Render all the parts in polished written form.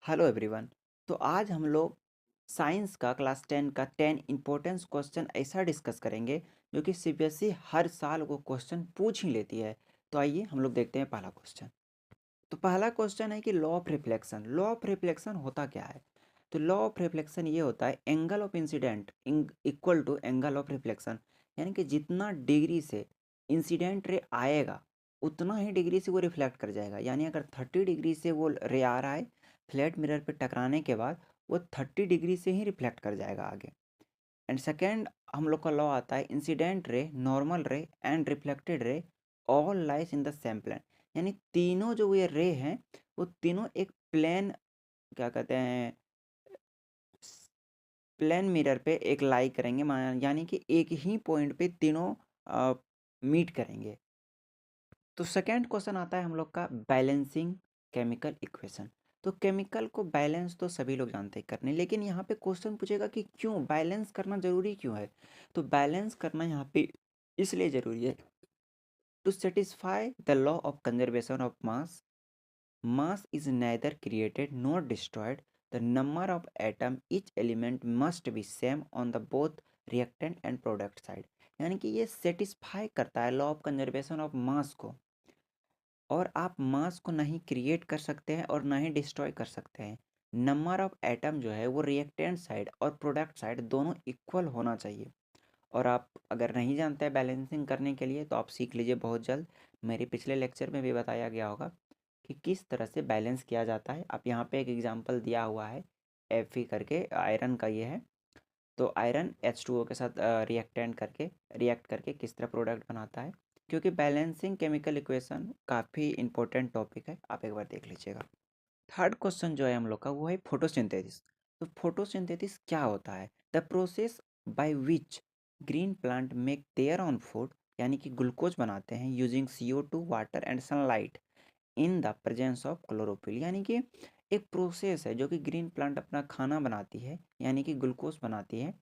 Hello everyone. तो आज हम लोग साइंस का क्लास 10 का 10 इम्पोर्टेंस क्वेश्चन ऐसा डिस्कस करेंगे जो कि सीबीएसई हर साल वो क्वेश्चन पूछ ही लेती है। तो आइए हम लोग देखते हैं पहला क्वेश्चन। तो पहला क्वेश्चन है कि law of reflection. Law of reflection होता क्या है? तो लॉ ऑफ रिफ्लेक्शन ये होता है angle of incident equal to angle of reflection. यानी कि जितना डिग्री से इंसिडेंट रे आएगा उतना ही डिग्री से वो रिफ्लेक्ट कर जाएगा। यानी अगर 30 डिग्री से वो रे आ रहा है, फ्लैट मिरर पे टकराने के बाद वो 30 डिग्री से ही रिफ्लेक्ट कर जाएगा आगे। एंड सेकेंड हम लोग का लॉ आता है incident ray, normal ray and reflected ray all lies in the same plane. यानी तीनों जो ये रे हैं वो तीनों एक प्लेन, क्या कहते हैं, प्लेन मिरर पे एक लाई करेंगे, यानी कि एक ही पॉइंट पे तीनों मीट करेंगे। तो सेकेंड क्वेश्चन आता है हम लोग का बैलेंसिंग केमिकल इक्वेशन। तो केमिकल को बैलेंस तो सभी लोग जानते हैं करने, लेकिन यहाँ पे क्वेश्चन पूछेगा कि क्यों बैलेंस करना ज़रूरी क्यों है। तो बैलेंस करना यहाँ पे इसलिए ज़रूरी है to satisfy the law of conservation of mass. Mass is neither created nor destroyed. The number of atom each element must be same on the both reactant and product side. यानी कि ये satisfy करता है law of conservation of मास को। और आप मास को नहीं क्रिएट कर सकते हैं और ना ही डिस्ट्रॉय कर सकते हैं। नंबर ऑफ एटम जो है वो रिएक्टेंट साइड और प्रोडक्ट साइड दोनों इक्वल होना चाहिए। और आप अगर नहीं जानते हैं बैलेंसिंग करने के लिए तो आप सीख लीजिए बहुत जल्द। मेरे पिछले लेक्चर में भी बताया गया होगा कि किस तरह से बैलेंस किया जाता है। आप यहाँ पे एक एग्जांपल दिया हुआ है, Fe करके आयरन का ये है। तो आयरन H2O के साथ रिएक्ट करके किस तरह प्रोडक्ट बनाता है, क्योंकि बैलेंसिंग केमिकल इक्वेशन काफ़ी इंपॉर्टेंट टॉपिक है, आप एक बार देख लीजिएगा। थर्ड क्वेश्चन जो है हम लोग का वो है फोटोसिंथेसिस। तो फोटोसिंथेसिस क्या होता है? The process by which green plant make their on food, यानी कि ग्लूकोज बनाते हैं using CO2 water and sunlight in the presence of chlorophyll. यानी कि एक प्रोसेस है जो कि ग्रीन प्लांट अपना खाना बनाती है, यानी कि ग्लूकोज बनाती है।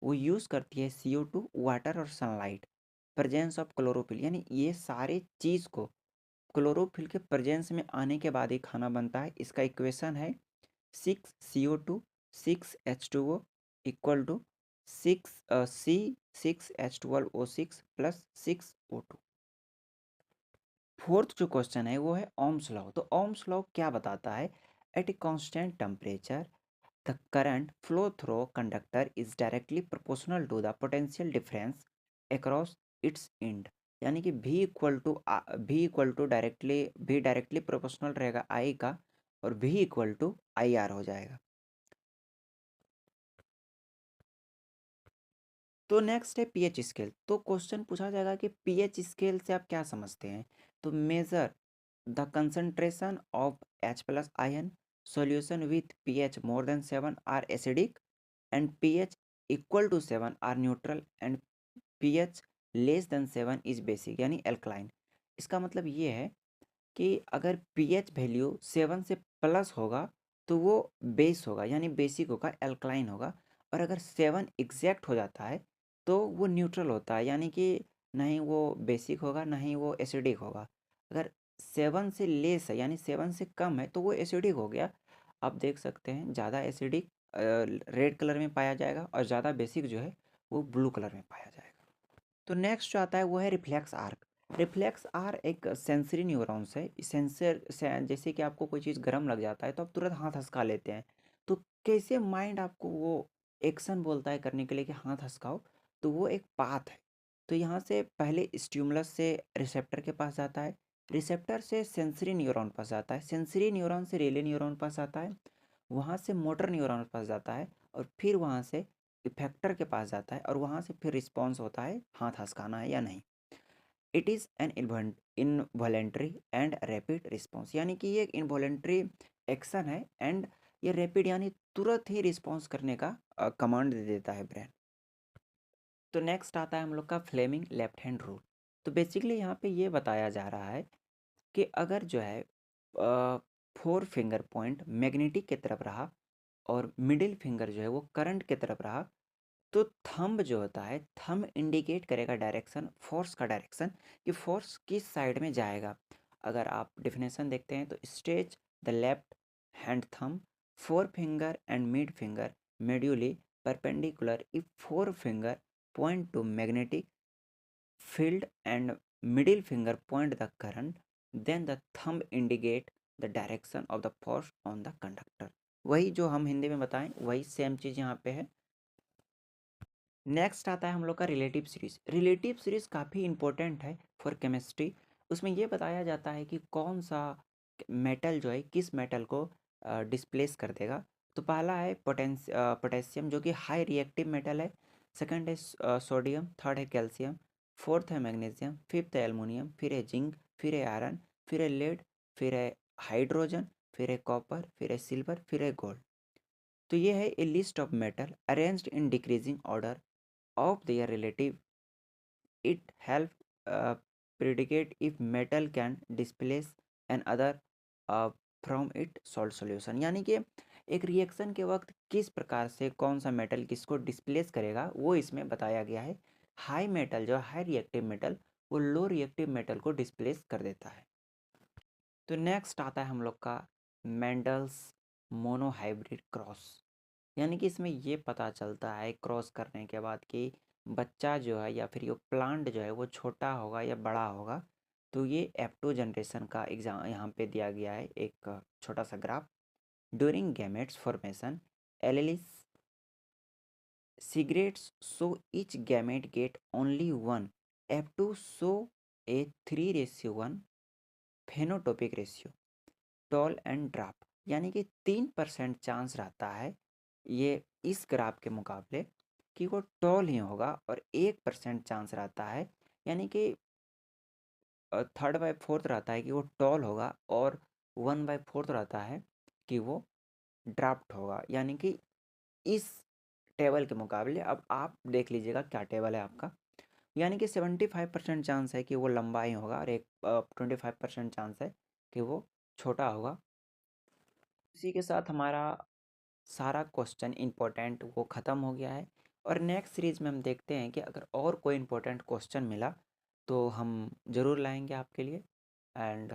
वो यूज़ करती है CO2 वाटर और सनलाइट, प्रेजेंस ऑफ क्लोरोफिल। यानी ये सारे चीज़ को क्लोरोफिल के प्रेजेंस में आने के बाद ही खाना बनता है। इसका इक्वेशन है 6 CO2 6 H2O equal to 6 C 6 H12O6 plus 6 O2। Fourth जो क्वेश्चन है वो है ओम्स लॉ। तो ओम्स लॉ क्या बताता है? At a constant temperature the current flow through conductor is directly proportional to the potential difference across its end. यानी कि भी इक्वल टू डायरेक्टली प्रोपोर्शनल रहेगा आई का, और भी इक्वल टू IR हो जाएगा। तो नेक्स्ट है पीएच स्केल। तो क्वेश्चन पूछा जाएगा कि पीएच स्केल से आप क्या समझते हैं? तो measure the concentration of H+ ion solution with pH more than 7 are acidic and pH equal to 7 are neutral and pH less than 7 is basic, यानी एल्कलाइन। इसका मतलब ये है कि अगर pH वैल्यू 7 से प्लस होगा तो वो बेस होगा, यानी बेसिक होगा, एल्कलाइन होगा। और अगर 7 एग्जैक्ट हो जाता है तो वो न्यूट्रल होता है, यानी कि नहीं वो बेसिक होगा ना ही वो एसिडिक होगा। अगर 7 से लेस है यानी 7 से कम है तो वो एसिडिक हो गया। आप देख सकते हैं ज़्यादा एसिडिक रेड कलर में पाया जाएगा और ज़्यादा बेसिक जो है वो ब्लू कलर में पाया जाएगा। तो नेक्स्ट जो आता है वो है रिफ्लेक्स आर्क। रिफ्लेक्स आर्क एक सेंसरी न्यूरॉन्स है। जैसे कि आपको कोई चीज़ गर्म लग जाता है तो आप तुरंत हाथ हँसका लेते हैं। तो कैसे माइंड आपको वो एक्शन बोलता है करने के लिए कि हाथ हँसकाओ, तो वो एक पाथ है। तो यहाँ से पहले स्टिमुलस से रिसेप्टर के पास जाता है, रिसेप्टर से सेंसरी न्यूरॉन पास जाता है, सेंसरी न्यूरॉन से रेले न्यूरॉन पास आता है, वहाँ से मोटर न्यूरॉन पास जाता है, और फिर वहाँ से इफेक्टर के पास जाता है, और वहाँ से फिर रिस्पॉन्स होता है हाथ हँसकाना है या नहीं। It is an involuntary and rapid response. यानी कि ये एक इनवॉलेंट्री एक्शन है एंड ये रैपिड यानी तुरंत ही रिस्पॉन्स करने का कमांड दे देता है ब्रेन। तो नेक्स्ट आता है हम लोग का फ्लेमिंग लेफ्ट हैंड रूल। तो बेसिकली यहाँ पे ये बताया जा रहा है कि अगर जो है 4 फिंगर पॉइंट मैग्नेटिक की तरफ रहा और मिडिल फिंगर जो है वो करंट की तरफ रहा, तो थंब जो होता है, थंब इंडिकेट करेगा डायरेक्शन, फोर्स का डायरेक्शन, कि फोर्स किस साइड में जाएगा। अगर आप डेफिनेशन देखते हैं तो stretch the left hand thumb, forefinger and mid finger medially perpendicular if forefinger point to magnetic field and middle finger point the current, then the thumb indicate the direction of the force on the conductor. वही जो हम हिंदी में बताएं वही same चीज़ यहाँ पे है। Next आता है हम लोग का रिलेटिव सीरीज। रिलेटिव सीरीज काफ़ी इंपॉर्टेंट है फॉर केमिस्ट्री। उसमें ये बताया जाता है कि कौन सा मेटल जो है किस मेटल को डिस्प्लेस कर देगा। तो पहला है पोटेशियम जो कि हाई रिएक्टिव मेटल है। सेकंड है सोडियम, थर्ड है कैल्शियम, फोर्थ है मैग्नीशियम, फिफ्थ है एल्युमिनियम, फिर है जिंक, फिर है आयरन, फिर है लेड, फिर है हाइड्रोजन, फिर है कॉपर, फिर है सिल्वर, फिर है गोल्ड। तो ये है a list of metal arranged in decreasing order of their relative. It help predicate if metal can displace another from it salt solution। यानी कि एक रिएक्शन के वक्त किस प्रकार से कौन सा मेटल किसको डिस्प्लेस करेगा वो इसमें बताया गया है। हाई मेटल जो हाई रिएक्टिव मेटल वो लो रिएक्टिव मेटल को डिस्प्लेस कर देता है। तो नेक्स्ट आता है हम लोग का मेंडल्स मोनोहाइब्रिड क्रॉस। यानी कि इसमें ये पता चलता है क्रॉस करने के बाद कि बच्चा जो है या फिर ये प्लांट जो है वो छोटा होगा या बड़ा होगा। तो ये F2 जनरेशन का एग्जाम यहाँ पे दिया गया है एक छोटा सा graph. During gametes formation alleles segregates so each gamete get only one F2 so a 3:1 phenotypic ratio tall and dwarf. यानी कि 3% चांस रहता है ये इस ग्राफ के मुकाबले कि वो टॉल ही होगा और 1% चांस रहता है यानी कि थर्ड बाई फोर्थ रहता है कि वो टॉल होगा और 1/4 रहता है कि वो ड्राफ्ट होगा। यानी कि इस टेबल के मुकाबले अब आप देख लीजिएगा क्या टेबल है आपका। यानी कि 75% चांस है कि वो लंबा ही होगा और एक 25% चांस है कि वो छोटा होगा। इसी के साथ हमारा सारा क्वेश्चन इम्पोर्टेंट वो ख़त्म हो गया है और नेक्स्ट सीरीज़ में हम देखते हैं कि अगर और कोई इम्पोर्टेंट क्वेश्चन मिला तो हम ज़रूर लाएंगे आपके लिए। एंड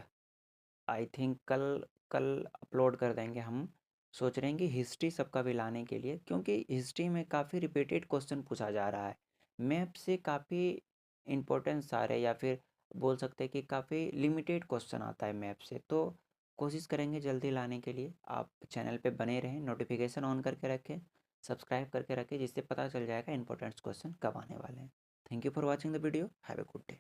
आई थिंक कल कल अपलोड कर देंगे। हम सोच रहे हैं कि हिस्ट्री सबका भी लाने के लिए, क्योंकि हिस्ट्री में काफ़ी रिपीटेड क्वेश्चन पूछा जा रहा है। मैप से काफ़ी इम्पोर्टेंस सारे या फिर बोल सकते हैं कि काफ़ी लिमिटेड क्वेश्चन आता है मैप से। तो कोशिश करेंगे जल्दी लाने के लिए। आप चैनल पे बने रहें, नोटिफिकेशन ऑन करके रखें, सब्सक्राइब करके रखें, जिससे पता चल जाएगा इंपॉर्टेंट क्वेश्चन कब आने वाले हैं। Thank you for watching the video. Have a good day.